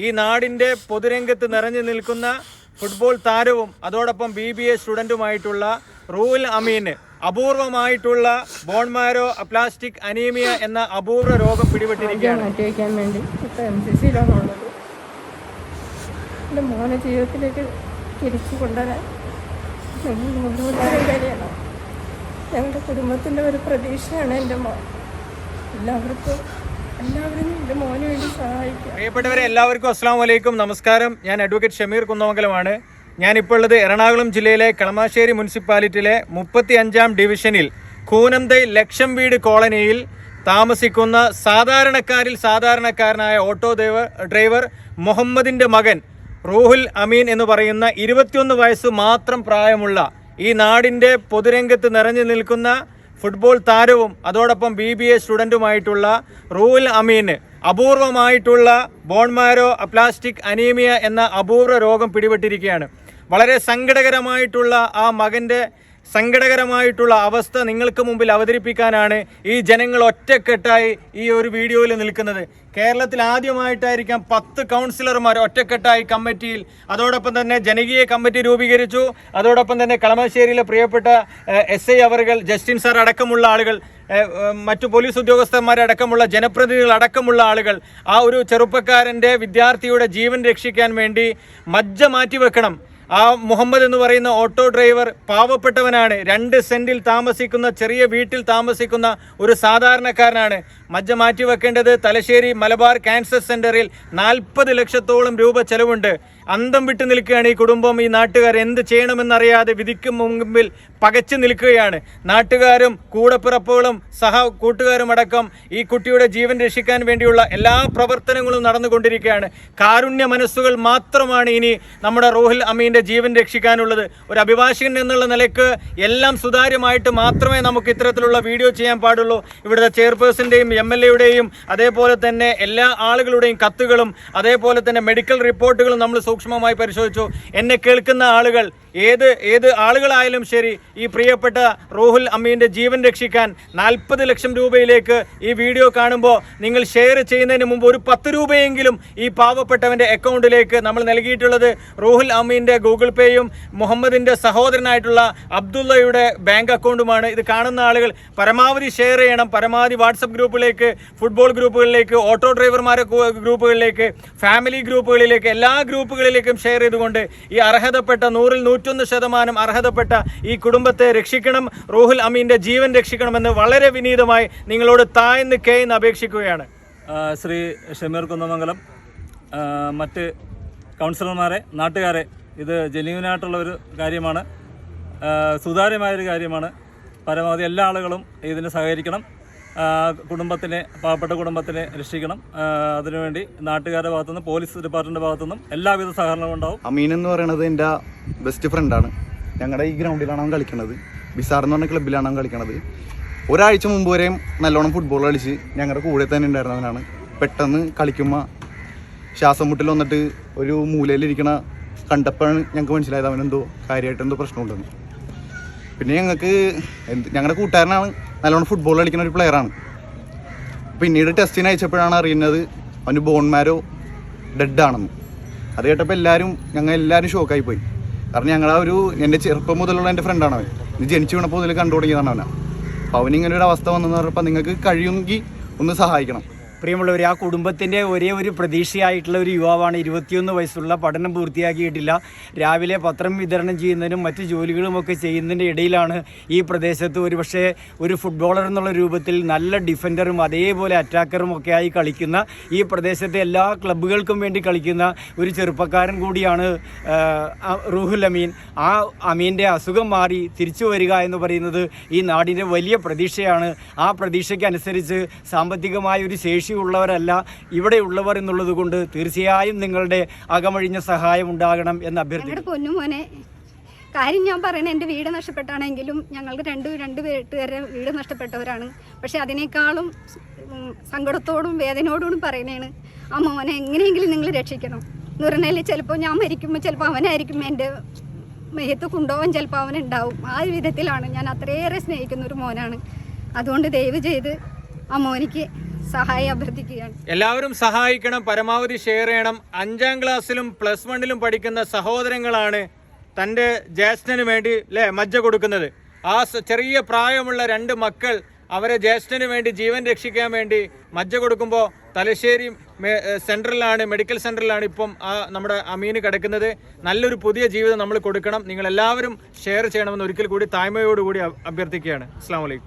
ഈ നാടിൻ്റെ പൊതുരംഗത്ത് നിറഞ്ഞു നിൽക്കുന്ന ഫുട്ബോൾ താരവും അതോടൊപ്പം BBA സ്റ്റുഡൻറ്റുമായിട്ടുള്ള റൂഹുൽ അമീന് അപൂർവമായിട്ടുള്ള ബോൺമാരോ അപ്ലാസ്റ്റിക് അനീമിയ എന്ന അപൂർവ രോഗം പിടിപെട്ടിരിക്കുകയാണ്. മാറ്റിവെക്കാൻ വേണ്ടി ഇപ്പോൾ MCCയിലാണുള്ളത്. എൻ്റെ മോനെ ജീവിതത്തിലേക്ക് തിരിച്ചു കൊണ്ടുവരാൻ കാര്യമാണ്. ഞങ്ങളുടെ കുടുംബത്തിൻ്റെ ഒരു പ്രതീക്ഷയാണ് എൻ്റെ മോൻ. എല്ലാവരും എൻ്റെ മോന് വേണ്ടി സഹായിക്കുക. പ്രിയപ്പെട്ടവരെ, എല്ലാവർക്കും അസ്സലാമു അലൈക്കും, നമസ്കാരം. ഞാൻ അഡ്വക്കേറ്റ് ഷമീർ കുന്നമംഗലമാണ്. ഞാനിപ്പോൾ ഉള്ളത് എറണാകുളം ജില്ലയിലെ കളമശ്ശേരി മുനിസിപ്പാലിറ്റിയിലെ 35-ാം ഡിവിഷനിൽ കൂനന്തൈ ലക്ഷം വീട് കോളനിയിൽ താമസിക്കുന്ന സാധാരണക്കാരിൽ സാധാരണക്കാരനായ ഓട്ടോ ഡ്രൈവർ മുഹമ്മദിൻ്റെ മകൻ റൂഹുൽ അമീൻ എന്ന് പറയുന്ന 21 വയസ്സ് മാത്രം പ്രായമുള്ള ഈ നാടിൻ്റെ പൊതുരംഗത്ത് നിറഞ്ഞു നിൽക്കുന്ന ഫുട്ബോൾ താരവും അതോടൊപ്പം BBA സ്റ്റുഡൻറ്റുമായിട്ടുള്ള റൂഹുൽ അമീന് അപൂർവമായിട്ടുള്ള ബോൺമാരോ അപ്ലാസ്റ്റിക് അനീമിയ എന്ന അപൂർവ രോഗം പിടിപെട്ടിരിക്കുകയാണ്. വളരെ സങ്കടകരമായിട്ടുള്ള ആ മകൻ്റെ സങ്കടകരമായിട്ടുള്ള അവസ്ഥ നിങ്ങൾക്ക് മുമ്പിൽ അവതരിപ്പിക്കാനാണ് ഈ ജനങ്ങൾ ഒറ്റക്കെട്ടായി ഈ ഒരു വീഡിയോയിൽ നിൽക്കുന്നത്. കേരളത്തിൽ ആദ്യമായിട്ടായിരിക്കാം 10 കൗൺസിലർമാർ ഒറ്റക്കെട്ടായി കമ്മിറ്റിയിൽ, അതോടൊപ്പം തന്നെ ജനകീയ കമ്മിറ്റി രൂപീകരിച്ചു. അതോടൊപ്പം തന്നെ കളമശ്ശേരിയിലെ പ്രിയപ്പെട്ട SI അവർകൾ, ജസ്റ്റിൻ സാർ അടക്കമുള്ള ആളുകൾ, മറ്റു പോലീസ് ഉദ്യോഗസ്ഥന്മാരടക്കമുള്ള ജനപ്രതിനിധികൾ അടക്കമുള്ള ആളുകൾ ആ ഒരു ചെറുപ്പക്കാരൻ്റെ വിദ്യാർത്ഥിയുടെ ജീവൻ രക്ഷിക്കാൻ വേണ്ടി മജ്ജ മാറ്റിവെക്കണം. ആ മുഹമ്മദ് എന്ന് പറയുന്ന ഓട്ടോ ഡ്രൈവർ പാവപ്പെട്ടവനാണ്. 2 സെന്റിൽ താമസിക്കുന്ന ചെറിയ വീട്ടിൽ താമസിക്കുന്ന ഒരു സാധാരണക്കാരനാണ്. മജ്ജ മാറ്റിവെക്കേണ്ടത് തലശ്ശേരി മലബാർ ക്യാൻസർ സെന്ററിൽ 40 ലക്ഷത്തോളം രൂപ ചെലവുണ്ട്. അന്തം വിട്ടു നിൽക്കുകയാണ് ഈ കുടുംബം. ഈ നാട്ടുകാർ എന്ത് ചെയ്യണമെന്നറിയാതെ വിധിക്ക് മുമ്പിൽ പകച്ചു നിൽക്കുകയാണ്. നാട്ടുകാരും കൂടപ്പിറപ്പുകളും കൂട്ടുകാരും അടക്കം ഈ കുട്ടിയുടെ ജീവൻ രക്ഷിക്കാൻ വേണ്ടിയുള്ള എല്ലാ പ്രവർത്തനങ്ങളും നടന്നുകൊണ്ടിരിക്കുകയാണ്. കാരുണ്യ മനസ്സുകൾ മാത്രമാണ് ഇനി നമ്മുടെ റൂഹുൽ അമീൻ്റെ ജീവൻ രക്ഷിക്കാനുള്ളത്. ഒരു അഭിഭാഷകൻ എന്നുള്ള നിലയ്ക്ക് എല്ലാം സുതാര്യമായിട്ട് മാത്രമേ നമുക്ക് ഇത്തരത്തിലുള്ള വീഡിയോ ചെയ്യാൻ പാടുള്ളൂ. ഇവിടുത്തെ ചെയർപേഴ്സൻ്റെയും MLA-യുടെയും അതേപോലെ തന്നെ എല്ലാ ആളുകളുടെയും കത്തുകളും അതേപോലെ തന്നെ മെഡിക്കൽ റിപ്പോർട്ടുകളും നമ്മൾ സൂക്ഷ്മമായി പരിശോധിച്ചു. എന്നെ കേൾക്കുന്ന ആളുകൾ ഏത് ആളുകളായാലും ശരി, ഈ പ്രിയപ്പെട്ട റൂഹുൽ അമീൻ്റെ ജീവൻ രക്ഷിക്കാൻ 40 ലക്ഷം രൂപയിലേക്ക് ഈ വീഡിയോ കാണുമ്പോൾ നിങ്ങൾ ഷെയർ ചെയ്യുന്നതിന് മുമ്പ് ഒരു 10 രൂപയെങ്കിലും ഈ പാവപ്പെട്ടവൻ്റെ അക്കൗണ്ടിലേക്ക് നമ്മൾ നൽകിയിട്ടുള്ളത് റൂഹുൽ അമീൻ്റെ ഗൂഗിൾ പേയും മുഹമ്മദിൻ്റെ സഹോദരനായിട്ടുള്ള അബ്ദുള്ളയുടെ ബാങ്ക് അക്കൗണ്ടുമാണ്. ഇത് കാണുന്ന ആളുകൾ പരമാവധി ഷെയർ ചെയ്യണം. പരമാവധി വാട്സപ്പ് ഗ്രൂപ്പിലേക്ക്, ഫുട്ബോൾ ഗ്രൂപ്പുകളിലേക്ക്, ഓട്ടോ ഡ്രൈവർമാരെ ഗ്രൂപ്പുകളിലേക്ക്, ഫാമിലി ഗ്രൂപ്പുകളിലേക്ക്, എല്ലാ ഗ്രൂപ്പുകളിലേക്കും ഷെയർ ചെയ്തുകൊണ്ട് ഈ അർഹതപ്പെട്ട 100-101% അർഹതപ്പെട്ട ഈ കുടുംബത്തെ രക്ഷിക്കണം. റൂഹുൽ അമീൻ്റെ ജീവൻ രക്ഷിക്കണമെന്ന് വളരെ വിനീതമായി നിങ്ങളോട് താഴ്ന്ന് കേന്ന് അപേക്ഷിക്കുകയാണ്. ശ്രീ ഷമീർ കുന്നമംഗലം, മറ്റ് കൗൺസിലർമാരെ, നാട്ടുകാരെ, ഇത് ജെന്യൂനായിട്ടുള്ള ഒരു കാര്യമാണ്, സുതാര്യമായൊരു കാര്യമാണ്. പരമാവധി എല്ലാ ആളുകളും ഇതിന് സഹകരിക്കണം. പാവപ്പെട്ട കുടുംബത്തിനെ രക്ഷിക്കണം. അതിനുവേണ്ടി നാട്ടുകാരുടെ ഭാഗത്തുനിന്നും പോലീസ് ഡിപ്പാർട്ട്മെൻറ്റിൻ്റെ ഭാഗത്തുനിന്നും എല്ലാവിധ സഹകരണവും ഉണ്ടാവും. അമീൻ എന്ന് പറയുന്നത് എൻ്റെ ബെസ്റ്റ് ഫ്രണ്ടാണ്. ഞങ്ങളുടെ ഈ ഗ്രൗണ്ടിലാണ് അവൻ കളിക്കുന്നത്. ബിസാർ എന്ന് പറഞ്ഞ ക്ലബ്ബിലാണ് അവൻ കളിക്കുന്നത്. ഒരാഴ്ച മുമ്പ് വരെയും നല്ലോണം ഫുട്ബോൾ കളിച്ച് ഞങ്ങളുടെ കൂടെ തന്നെ ഉണ്ടായിരുന്നവനാണ്. പെട്ടെന്ന് കളിക്കുമ്പോൾ ശ്വാസം മുട്ടിൽ വന്നിട്ട് ഒരു മൂലയിലിരിക്കണ കണ്ടപ്പോഴാണ് ഞങ്ങൾക്ക് മനസ്സിലായത് അവനെന്തോ കാര്യമായിട്ട് എന്തോ പ്രശ്നമുണ്ടെന്ന്. പിന്നെ ഞങ്ങളുടെ കൂട്ടുകാരനാണ്, നല്ലോണം ഫുട്ബോൾ കളിക്കുന്ന ഒരു പ്ലെയറാണ്. പിന്നീട് ടെസ്റ്റിന് അയച്ചപ്പോഴാണ് അറിയുന്നത് അവന് ബോൺമാരോ ഡെഡാണെന്ന്. അത് കേട്ടപ്പോൾ ഞങ്ങൾ എല്ലാവരും ഷോക്കായി പോയി. കാരണം എൻ്റെ ചെറുപ്പം മുതലുള്ള എൻ്റെ ഫ്രണ്ടാണ് അവൻ. ഇത് ജനിച്ചു വീണപ്പോൾ മുതൽ കണ്ടു തുടങ്ങിയതാണ് അവനാണ്. അപ്പോൾ അവനിങ്ങനെ ഒരു അവസ്ഥ വന്നെന്ന് പറഞ്ഞപ്പോൾ നിങ്ങൾക്ക് കഴിയുമെങ്കിൽ ഒന്ന് സഹായിക്കണം. പ്രിയമുള്ളവർ, ആ കുടുംബത്തിൻ്റെ ഒരേ ഒരു പ്രതീക്ഷയായിട്ടുള്ള ഒരു യുവാവാണ്. 21 വയസ്സുള്ള, പഠനം പൂർത്തിയാക്കിയിട്ടില്ല. രാവിലെ പത്രം വിതരണം ചെയ്യുന്നതിനും മറ്റ് ജോലികളുമൊക്കെ ചെയ്യുന്നതിൻ്റെ ഇടയിലാണ് ഈ പ്രദേശത്ത് ഒരുപക്ഷെ ഒരു ഫുട്ബോളർ എന്നുള്ള രൂപത്തിൽ നല്ല ഡിഫൻഡറും അതേപോലെ അറ്റാക്കറും ഒക്കെ ആയി കളിക്കുന്ന, ഈ പ്രദേശത്തെ എല്ലാ ക്ലബ്ബുകൾക്കും വേണ്ടി കളിക്കുന്ന ഒരു ചെറുപ്പക്കാരൻ കൂടിയാണ് റൂഹുൽ അമീൻ. ആ അമീൻ്റെ അസുഖം മാറി തിരിച്ചു വരിക എന്ന് പറയുന്നത് ഈ നാടിൻ്റെ വലിയ പ്രതീക്ഷയാണ്. ആ പ്രതീക്ഷയ്ക്കനുസരിച്ച് സാമ്പത്തികമായ ഒരു ശേഷി ഉള്ളവരല്ല ഇവിടെയുള്ളവർ എന്നുള്ളത് കൊണ്ട് തീർച്ചയായും നിങ്ങളുടെ അകമഴിഞ്ഞ സഹായം ഉണ്ടാകണം എന്ന് അഭ്യർത്ഥിക്കുന്നു. പൊന്നുമോനെ, കാര്യം ഞാൻ പറയണേ, എൻ്റെ വീട് നഷ്ടപ്പെട്ടാണെങ്കിലും ഞങ്ങൾക്ക് രണ്ട് വീട്ടുകാരെ വീട് നഷ്ടപ്പെട്ടവരാണ്. പക്ഷെ അതിനേക്കാളും സങ്കടത്തോടും വേദനയോടും പറയണേണ്, ആ മോനെ എങ്ങനെയെങ്കിലും നിങ്ങൾ രക്ഷിക്കണം എന്ന് പറഞ്ഞാൽ ചിലപ്പോൾ ഞാൻ മരിക്കുമ്പോൾ ചിലപ്പോൾ അവനായിരിക്കും എൻ്റെ മെയ്യത്ത് കൊണ്ടുപോകാൻ, ചിലപ്പോൾ അവനുണ്ടാവും. ആ ഒരു വിധത്തിലാണ്. ഞാൻ അത്രയേറെ സ്നേഹിക്കുന്ന ഒരു മോനാണ്. അതുകൊണ്ട് ദയവ് ചെയ്ത് ആ മോനിക്ക് സഹായം അഭ്യർത്ഥിക്കുകയാണ്. എല്ലാവരും സഹായിക്കണം, പരമാവധി ഷെയർ ചെയ്യണം. 5ാം ക്ലാസ്സിലും +1 പഠിക്കുന്ന സഹോദരങ്ങളാണ് തൻ്റെ ജ്യേഷ്ഠന് വേണ്ടി മജ്ജ കൊടുക്കുന്നത്. ആ ചെറിയ പ്രായമുള്ള 2 മക്കൾ അവരെ ജ്യേഷ്ഠന് വേണ്ടി ജീവൻ രക്ഷിക്കാൻ വേണ്ടി മജ്ജ കൊടുക്കുമ്പോൾ തലശ്ശേരി സെൻട്രലിലാണ്, മെഡിക്കൽ സെൻറ്ററിലാണ് ഇപ്പം നമ്മുടെ അമീന് കിടക്കുന്നത്. നല്ലൊരു പുതിയ ജീവിതം നമ്മൾ കൊടുക്കണം. നിങ്ങളെല്ലാവരും ഷെയർ ചെയ്യണമെന്ന് ഒരിക്കൽ കൂടി താഴ്മയോടുകൂടി അഭ്യർത്ഥിക്കുകയാണ്. അസ്സാം വലൈക്കും.